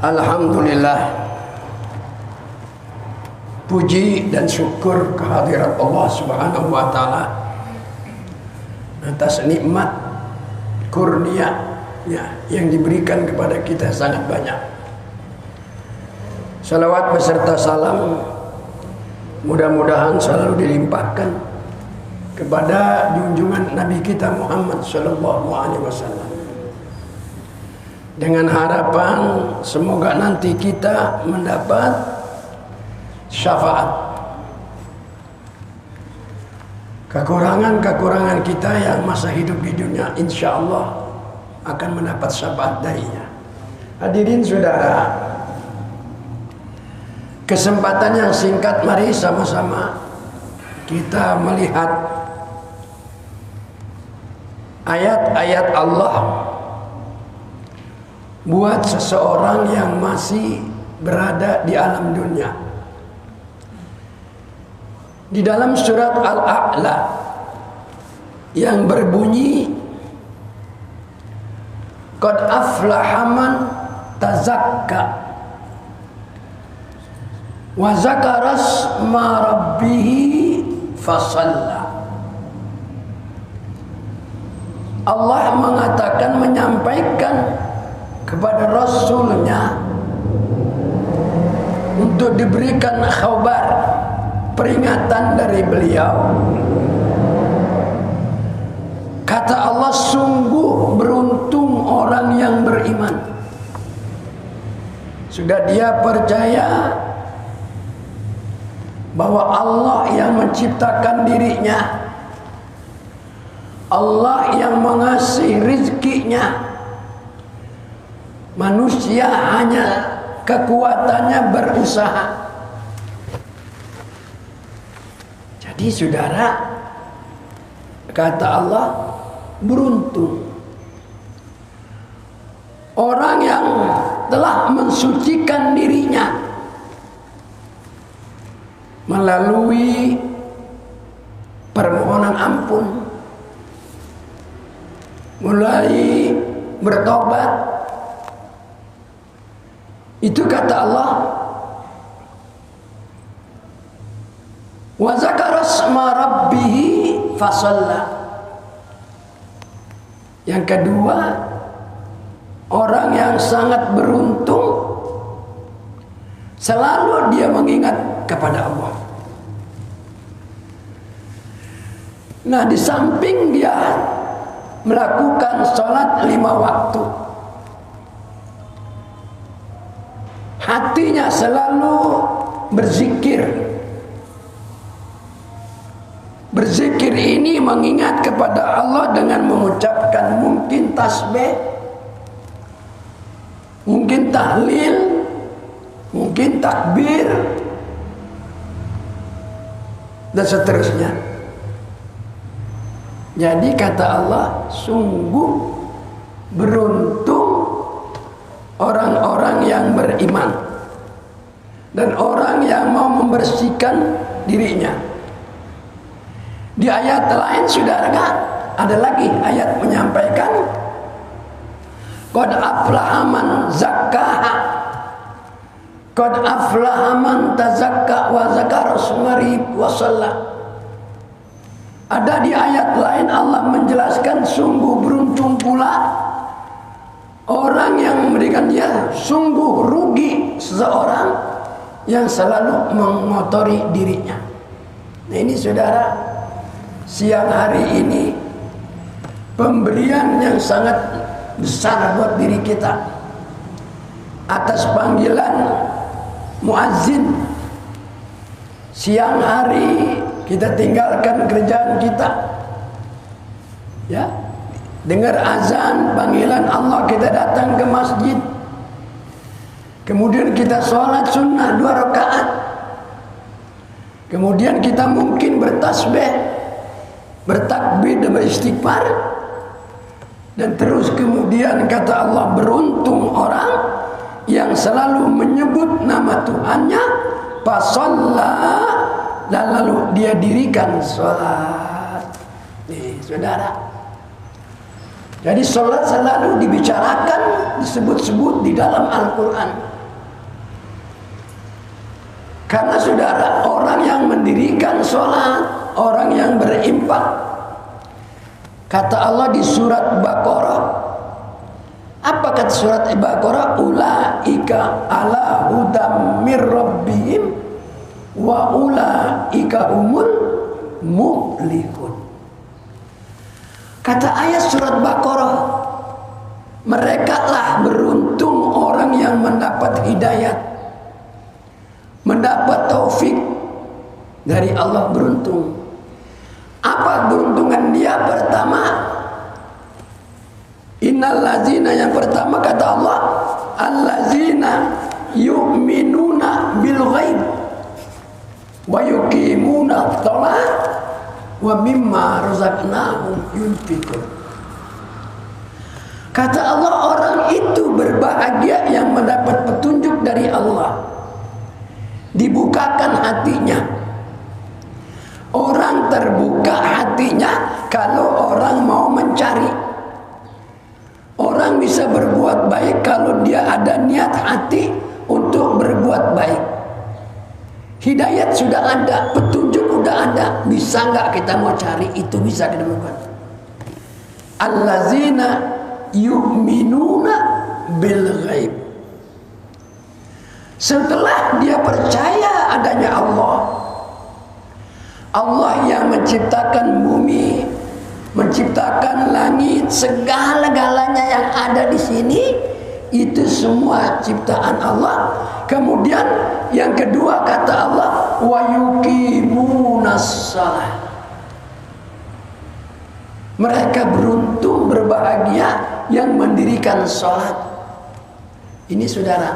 Alhamdulillah, puji dan syukur kehadirat Allah Subhanahu wa Ta'ala atas nikmat kurnia yang diberikan kepada kita sangat banyak. Salawat beserta salam mudah-mudahan selalu dilimpahkan kepada junjungan Nabi kita Muhammad sallallahu alaihi wasallam, dengan harapan semoga nanti kita mendapat syafaat. Kekurangan-kekurangan kita yang masa hidup di dunia insya Allah akan mendapat syafaat darinya. Hadirin saudara, kesempatan yang singkat, mari sama-sama kita melihat ayat-ayat Allah buat seseorang yang masih berada di alam dunia. Di dalam surat Al-A'la yang berbunyi Qad aflaha man tazakka wa zakara asma rabbih fasalla. Allah mengatakan, menyampaikan kepada Rasulnya untuk diberikan khabar, peringatan dari beliau. Kata Allah, sungguh beruntung orang yang beriman. Sudah dia percaya bahwa Allah yang menciptakan dirinya, Allah yang mengasih rizkinya. Manusia hanya kekuatannya berusaha. Jadi saudara, kata Allah, beruntung orang yang telah mensucikan dirinya melalui permohonan ampun, mulai bertobat. Itu kata Allah, wa zakara asma rabbih fasalla. Yang kedua, orang yang sangat beruntung selalu dia mengingat kepada Allah. Nah, di samping dia melakukan sholat 5 waktu, hatinya selalu berzikir. Berzikir ini mengingat kepada Allah dengan mengucapkan mungkin tasbih, mungkin tahlil, mungkin takbir, dan seterusnya. Jadi kata Allah, sungguh beruntung orang-orang yang beriman dan orang yang mau membersihkan dirinya. Di ayat lain saudara, ada lagi ayat menyampaikan Qad aflaha man zakkaha, Qad aflaha man tazakka wa zakara asma wa shalla. Ada di ayat lain Allah menjelaskan sungguh beruntung pula orang yang memberikan dia, sungguh rugi seseorang yang selalu mengotori dirinya. Nah ini saudara, siang hari ini pemberian yang sangat besar buat diri kita atas panggilan muazzin. Siang hari kita tinggalkan kerjaan kita, ya, dengar azan panggilan Allah, kita datang ke masjid, kemudian kita sholat sunnah 2 rakaat, kemudian kita mungkin bertasbih, bertakbir dan beristighfar, dan terus kemudian kata Allah, beruntung orang yang selalu menyebut nama Tuhannya, fasalla, dan lalu dia dirikan sholat. Nih saudara, Jadi sholat selalu dibicarakan, disebut-sebut di dalam Al-Quran. Karena saudara, orang yang mendirikan sholat, orang yang berinfak, kata Allah di surat Baqarah, apa kata surat Baqarah? Ulaika ala hudam mir rabbihim wa ulaika humul muflihun. Kata ayat surat Baqarah, merekalah beruntung orang yang mendapat hidayat, mendapat taufik dari Allah, beruntung. Apa beruntungan dia? Pertama, innal ladzina, yang pertama kata Allah, alladzina yu'minuna bil ghaib wa yuqimuna shalah wa mimma razaqnahum yunfiqun. Kata Allah, orang itu berbahagia yang mendapat petunjuk dari Allah, dibukakan hatinya. Orang terbuka hatinya kalau orang mau mencari. Orang bisa berbuat baik kalau dia ada niat hati untuk berbuat baik. Hidayat sudah ada, petunjuk sudah ada. Bisa nggak kita mau cari? Itu bisa ditemukan. Allazina yu'minuna bil ghaib. Setelah dia percaya adanya Allah, Allah yang menciptakan bumi, menciptakan langit, segala-galanya yang ada di sini, itu semua ciptaan Allah. Kemudian yang kedua kata Allah, wa yuqimunas shalah. Mereka beruntung, berbahagia yang mendirikan sholat. Ini saudara,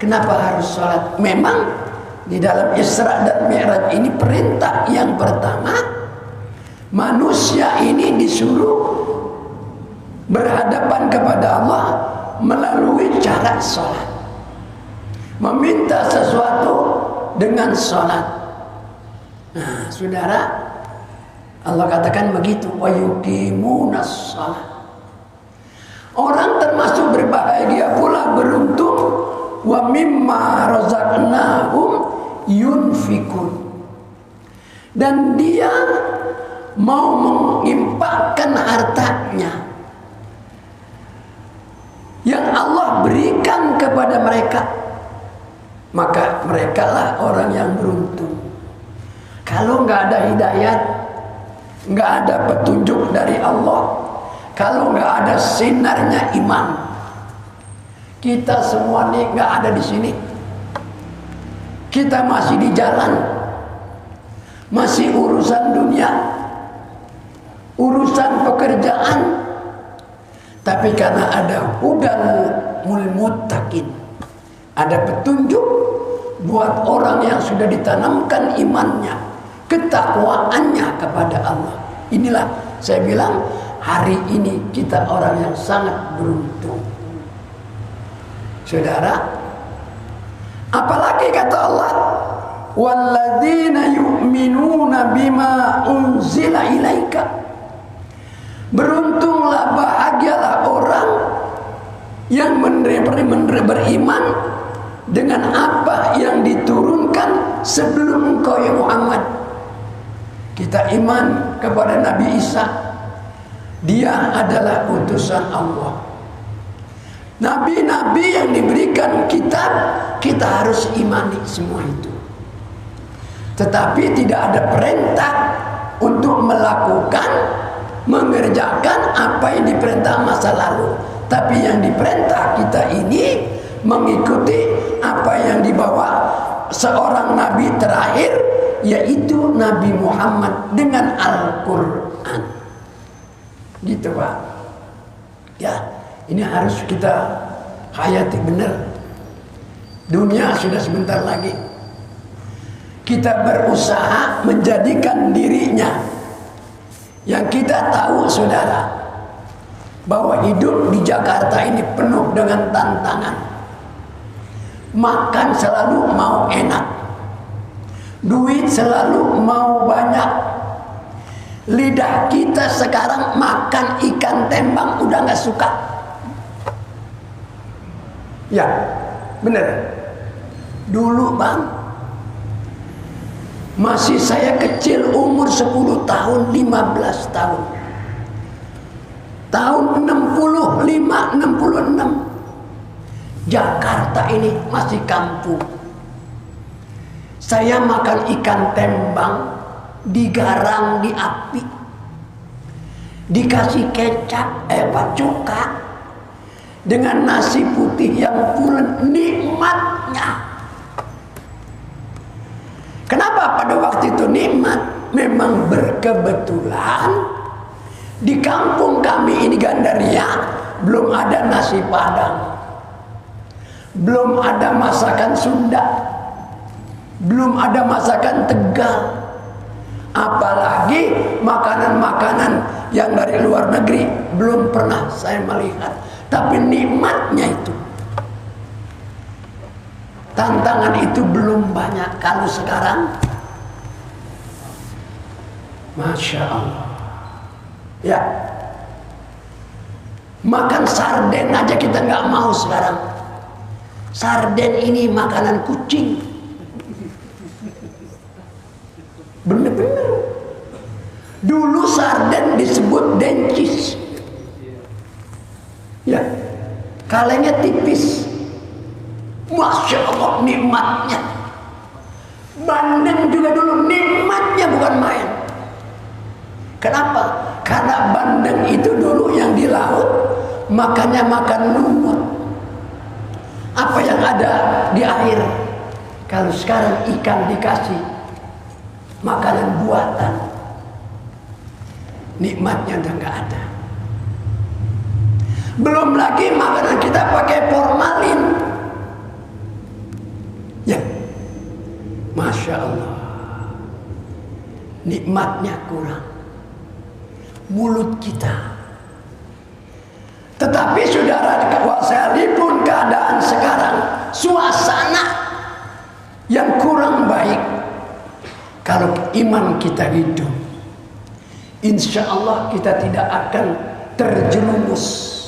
kenapa harus sholat? Memang di dalam Isra dan Mi'raj ini perintah yang pertama, manusia ini disuruh berhadapan kepada Allah melalui cara sholat, meminta sesuatu dengan sholat. Nah saudara, Allah katakan begitu, wa yuqimunas shalah. Orang termasuk berbahagia pula, beruntung, wa mimma razaqnahum yunfikun. Dan dia mau menginfakkan hartanya yang Allah berikan kepada mereka, maka merekalah orang yang beruntung. Kalau nggak ada hidayat, nggak ada petunjuk dari Allah, kalau nggak ada sinarnya iman, kita semua nih nggak ada di sini. Kita masih di jalan, masih urusan dunia, urusan pekerjaan. Tapi karena ada hudal muttaqin, ada petunjuk buat orang yang sudah ditanamkan imannya, ketakwaannya kepada Allah. Inilah saya bilang, hari ini kita orang yang sangat beruntung. Saudara, apalagi kata Allah, walladzina yu'minuna bima unzila ilaika. Beruntunglah, bahagialah orang yang beriman dengan apa yang diturunkan sebelum engkau ya Muhammad. Kita iman kepada Nabi Isa, dia adalah utusan Allah. Nabi-nabi yang diberikan kitab, kita harus imani semua itu. Tetapi tidak ada perintah untuk melakukan, mengerjakan apa yang diperintah masa lalu. Tapi yang diperintah kita ini mengikuti apa yang dibawa seorang nabi terakhir, yaitu Nabi Muhammad dengan Al-Quran. Gitu Pak. Ya, ini harus kita hayati benar. Dunia sudah sebentar lagi. Kita berusaha menjadikan dirinya. Yang kita tahu saudara, bahwa hidup di Jakarta ini penuh dengan tantangan. Makan selalu mau enak, duit selalu mau banyak, Lidah kita sekarang makan ikan tembang udah nggak suka. Ya, bener. Dulu bang, masih saya kecil umur 10 tahun, 15 tahun. Tahun 65, 66. Jakarta ini masih kampung. Saya makan ikan tembang, digarang di api, dikasih kecap, cuka, dengan nasi putih yang pulen, nikmatnya. Kenapa pada waktu itu nikmat? Memang berkebetulan di kampung kami ini Gandaria belum ada nasi Padang, belum ada masakan Sunda, belum ada masakan Tegal, apalagi makanan-makanan yang dari luar negeri belum pernah saya melihat. Tapi nikmatnya itu, tantangan itu belum banyak. Kalau sekarang, Masya Allah, ya, makan sarden aja kita nggak mau sekarang. Sarden ini makanan kucing. Bener-bener. Dulu sarden disebut dencis. Ya, kalengnya tipis. Masya Allah, nikmatnya. Bandeng juga dulu nikmatnya bukan main. Kenapa? Karena bandeng itu dulu yang di laut makannya makan lumut. Apa yang ada di air? Kalau sekarang ikan dikasih makanan buatan, nikmatnya udah nggak ada. Belum lagi makanan kita pakai formalin. Ya, Masya Allah, nikmatnya kurang. Mulut kita. Tetapi saudara, sekalipun keadaan sekarang, suasana yang kurang baik, kalau iman kita hidup, insya Allah kita tidak akan terjerumus.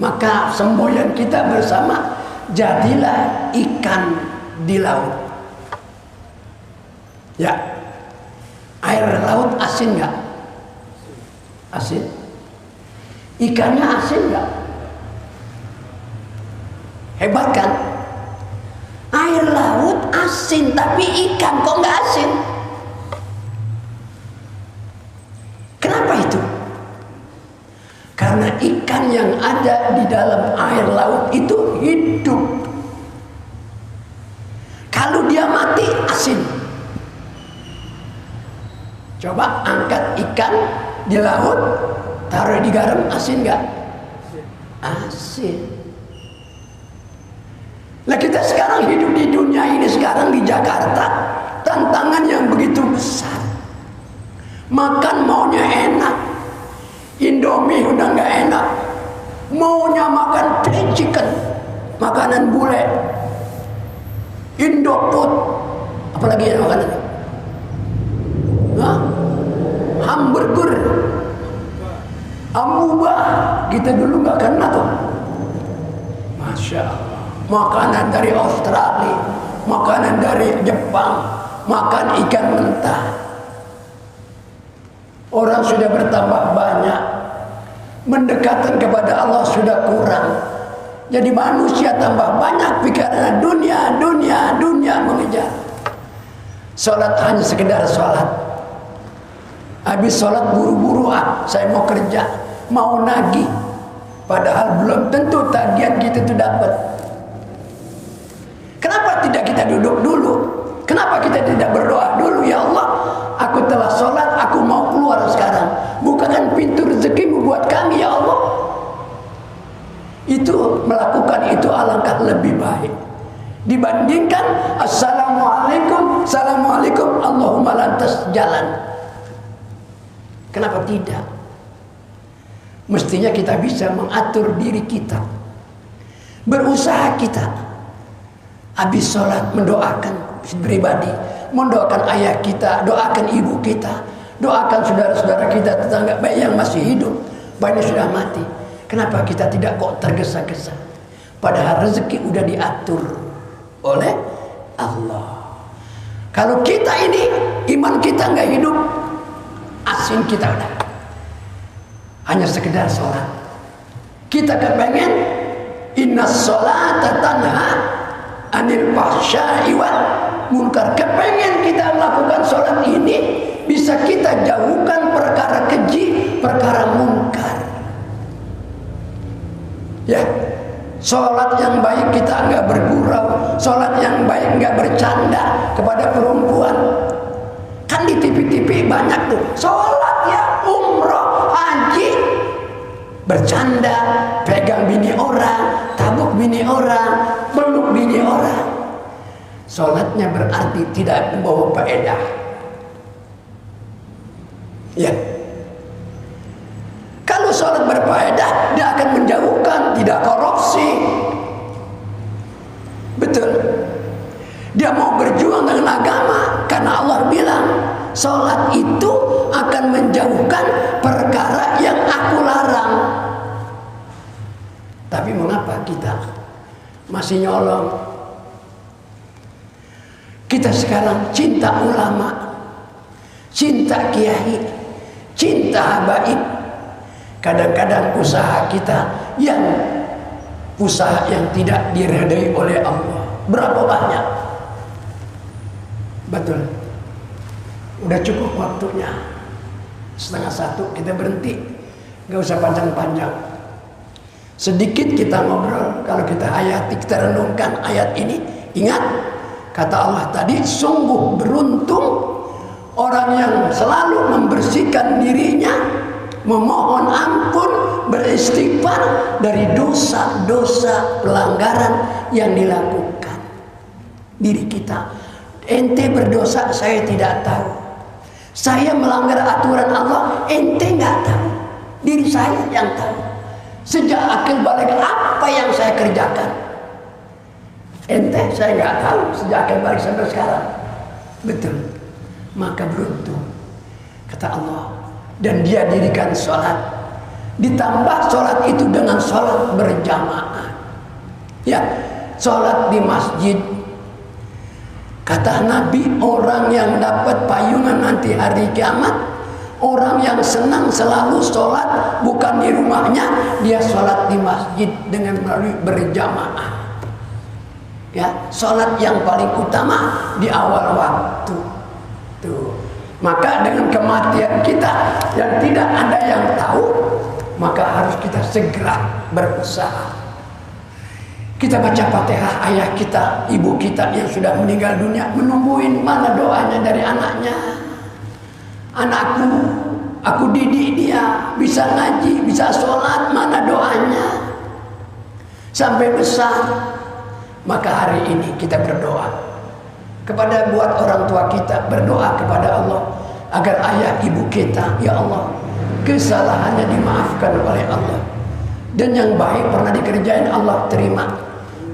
Maka semboyan kita bersama, jadilah ikan di laut. Ya, air laut asin nggak? Asin. Ikannya asin nggak? Hebat kan? Air laut asin, tapi ikan kok nggak asin? Kenapa itu? Karena ikan yang ada di dalam air laut itu hidup. Kalau dia mati, asin. Coba angkat ikan di laut, taruh di garam, asin nggak? Asin. Nah, kita sekarang hidup di dunia ini, sekarang di Jakarta, tantangan yang begitu besar. Makan maunya enak, Indomie udah nggak enak, maunya makan fried chicken, makanan bule, Indofood, apalagi yang makanan? Hamburger, amuba, kita dulu nggak kenal tuh. Masya Allah. Makanan dari Australia, makanan dari Jepang, makan ikan mentah. Orang sudah bertambah banyak, mendekatan kepada Allah sudah kurang. Jadi manusia tambah banyak pikiran dunia mengejar. Sholat hanya sekedar sholat. Habis sholat buru-buru, saya mau kerja, mau nagih. Padahal belum tentu tagihan kita itu dapat. Kenapa tidak kita duduk dulu? Kenapa kita tidak berdoa dulu? Ya Allah, aku telah sholat, aku mau keluar sekarang. Bukakan pintu rezekimu buat kami, ya Allah. Itu melakukan itu alangkah lebih baik dibandingkan assalamualaikum, assalamualaikum, Allahumma lantas jalan. Kenapa tidak? Mestinya kita bisa mengatur diri kita, berusaha kita. Habis sholat mendoakan pribadi, mendoakan ayah kita, doakan ibu kita, Doakan saudara-saudara kita, tetangga baik yang masih hidup, baik yang sudah mati. Kenapa kita tidak kok tergesa-gesa? Padahal rezeki udah diatur oleh Allah. Kalau kita ini iman kita nggak hidup, asin kita udah hanya sekedar sholat. Kita kepengen inna sholata tanha anil fahsya'i wal munkar. Kepengen kita melakukan sholat ini bisa kita jauhkan perkara keji, perkara munkar. Ya, sholat yang baik kita nggak bergurau, sholat yang baik nggak bercanda kepada perempuan. Kan di TV-TV banyak tuh sholat ya, umroh, haji, bercanda, pegang bini orang, tabuk bini orang, peluk bini orang. Sholatnya berarti tidak membawa faedah. Ya. Kalau sholat berfaedah, dia akan menjauhkan, tidak korupsi. Betul. Dia mau berjuang dengan agama, karena Allah bilang sholat itu akan menjauhkan perkara yang aku larang. Tapi mengapa kita masih nyolong? Kita sekarang cinta ulama, cinta kiai, cinta habaib. Kadang-kadang usaha kita yang tidak diridai oleh Allah. Berapa banyak? Betul. Udah cukup waktunya. 12:30 kita berhenti. Gak usah panjang-panjang. Sedikit kita ngobrol. Kalau kita hayati, kita renungkan ayat ini. Ingat, kata Allah tadi, sungguh beruntung orang yang selalu membersihkan dirinya, memohon ampun, beristighfar dari dosa-dosa pelanggaran yang dilakukan diri kita. Ente berdosa, saya tidak tahu. Saya melanggar aturan Allah, ente nggak tahu. Diri saya yang tahu. Sejak akil balik apa yang saya kerjakan, ente saya nggak tahu sejak akil balik sampai sekarang. Betul. Maka beruntung, kata Allah. Dan dia dirikan sholat, ditambah sholat itu dengan sholat berjamaah. Ya, sholat di masjid. Kata Nabi, orang yang dapat payungan nanti hari kiamat, orang yang senang selalu sholat bukan di rumahnya, dia sholat di masjid dengan melalui berjamaah. Ya, sholat yang paling utama di awal waktu. Tuh. Maka dengan kematian kita yang tidak ada yang tahu, maka harus kita segera berusaha. Kita baca Fatihah, ayah kita, ibu kita yang sudah meninggal dunia, menungguin mana doanya dari anaknya. Anakku, aku didik dia, bisa ngaji, bisa sholat, mana doanya. Sampai besar. Maka hari ini kita berdoa. Kepada buat orang tua kita, berdoa kepada Allah agar ayah ibu kita, ya Allah, kesalahannya dimaafkan oleh Allah, dan yang baik pernah dikerjain Allah terima,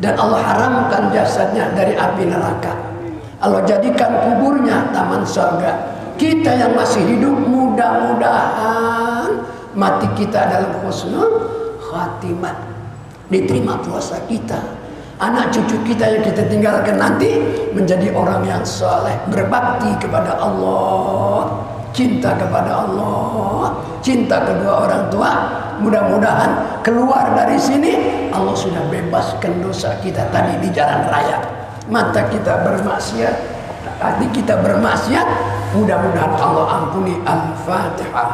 dan Allah haramkan jasadnya dari api neraka. Allah jadikan kuburnya taman surga. Kita yang masih hidup, mudah-mudahan mati kita dalam husnul khatimah, diterima puasa kita. Anak cucu kita yang kita tinggalkan nanti menjadi orang yang saleh, berbakti kepada Allah, cinta kepada Allah, cinta kedua orang tua. Mudah-mudahan keluar dari sini Allah sudah bebaskan dosa kita tadi di jalan raya. Mata kita bermaksiat, hati kita bermaksiat, mudah-mudahan Allah ampuni. Al-Fatihah.